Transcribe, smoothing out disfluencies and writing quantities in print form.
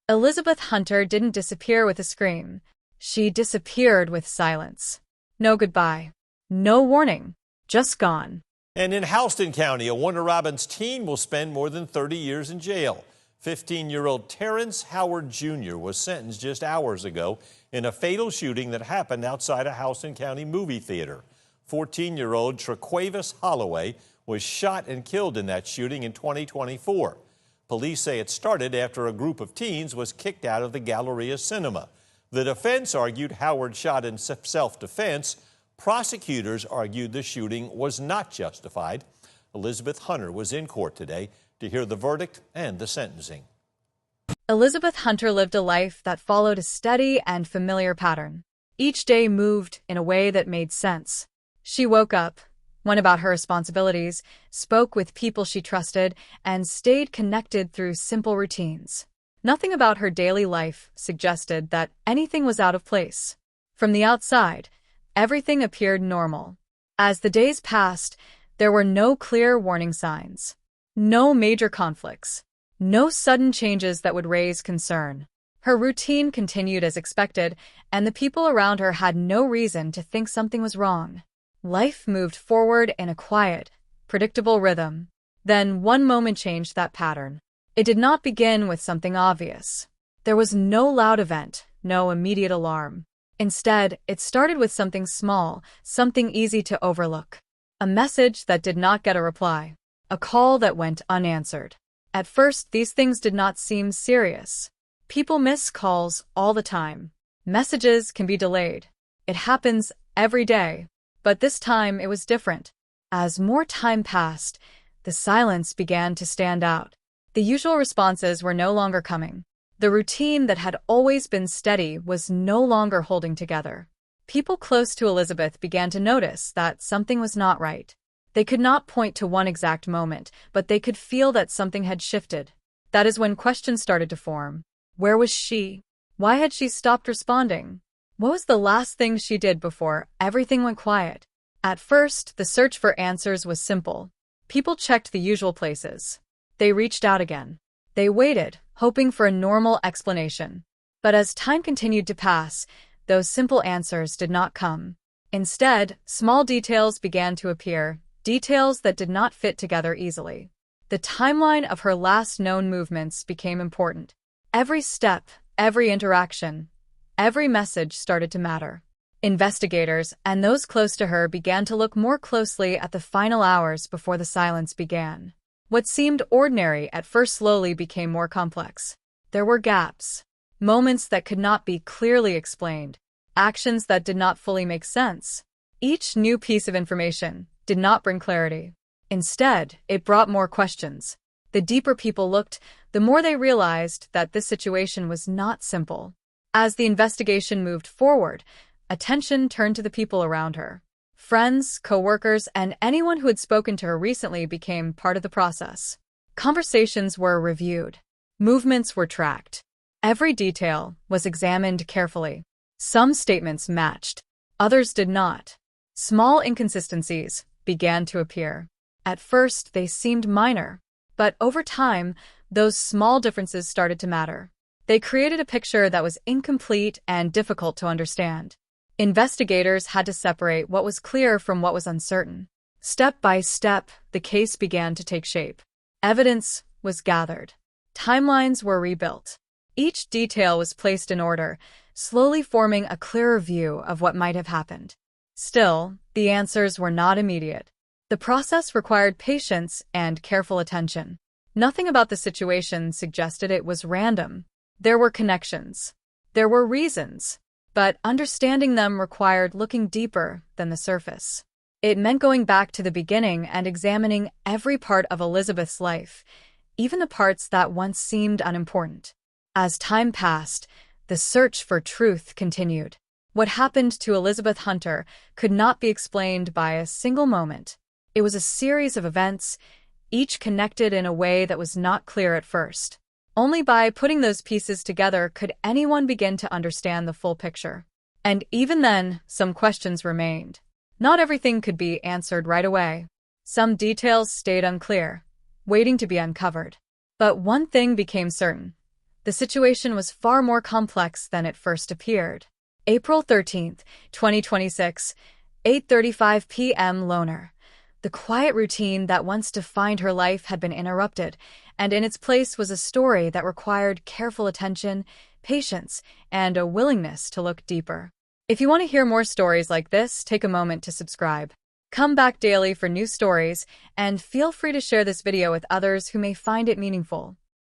Elizabeth Hunter didn't disappear with a scream. She disappeared with silence. No goodbye. No warning. Just gone. And in Houston County, a Warner Robins teen will spend more than 30 years in jail. 15-year-old Terrence Howard Jr. was sentenced just hours ago in a fatal shooting that happened outside a Houston County movie theater. 14-year-old Traquavis Holloway was shot and killed in that shooting in 2024. Police say it started after a group of teens was kicked out of the Galleria Cinema. The defense argued Howard shot in self-defense. Prosecutors argued the shooting was not justified. Elizabeth Hunter was in court today to hear the verdict and the sentencing. Elizabeth Hunter lived a life that followed a steady and familiar pattern. Each day moved in a way that made sense. She woke up, went about her responsibilities, spoke with people she trusted, and stayed connected through simple routines. Nothing about her daily life suggested that anything was out of place. From the outside, everything appeared normal. As the days passed, there were no clear warning signs. No major conflicts. No sudden changes that would raise concern. Her routine continued as expected, and the people around her had no reason to think something was wrong. Life moved forward in a quiet, predictable rhythm. Then one moment changed that pattern. It did not begin with something obvious. There was no loud event, no immediate alarm. Instead, it started with something small, something easy to overlook. A message that did not get a reply. A call that went unanswered. At first, these things did not seem serious. People miss calls all the time. Messages can be delayed. It happens every day. But this time it was different. As more time passed, the silence began to stand out. The usual responses were no longer coming. The routine that had always been steady was no longer holding together. People close to Elizabeth began to notice that something was not right. They could not point to one exact moment, but they could feel that something had shifted. That is when questions started to form. Where was she? Why had she stopped responding? What was the last thing she did before everything went quiet? At first, the search for answers was simple. People checked the usual places. They reached out again. They waited, hoping for a normal explanation. But as time continued to pass, those simple answers did not come. Instead, small details began to appear, details that did not fit together easily. The timeline of her last known movements became important. Every step, every interaction, every message started to matter. Investigators and those close to her began to look more closely at the final hours before the silence began. What seemed ordinary at first slowly became more complex. There were gaps, moments that could not be clearly explained, actions that did not fully make sense. Each new piece of information did not bring clarity. Instead, it brought more questions. The deeper people looked, the more they realized that this situation was not simple. As the investigation moved forward, attention turned to the people around her. Friends, co-workers, and anyone who had spoken to her recently became part of the process. Conversations were reviewed. Movements were tracked. Every detail was examined carefully. Some statements matched. Others did not. Small inconsistencies began to appear. At first, they seemed minor. But over time, those small differences started to matter. They created a picture that was incomplete and difficult to understand. Investigators had to separate what was clear from what was uncertain. Step by step, the case began to take shape. Evidence was gathered. Timelines were rebuilt. Each detail was placed in order, slowly forming a clearer view of what might have happened. Still, the answers were not immediate. The process required patience and careful attention. Nothing about the situation suggested it was random. There were connections. There were reasons. But understanding them required looking deeper than the surface. It meant going back to the beginning and examining every part of Elizabeth's life, even the parts that once seemed unimportant. As time passed, the search for truth continued. What happened to Elizabeth Hunter could not be explained by a single moment. It was a series of events, each connected in a way that was not clear at first. Only by putting those pieces together could anyone begin to understand the full picture. And even then, some questions remained. Not everything could be answered right away. Some details stayed unclear, waiting to be uncovered. But one thing became certain. The situation was far more complex than it first appeared. April 13th, 2026, 8:35 p.m. Loner. The quiet routine that once defined her life had been interrupted, and in its place was a story that required careful attention, patience, and a willingness to look deeper. If you want to hear more stories like this, take a moment to subscribe. Come back daily for new stories, and feel free to share this video with others who may find it meaningful.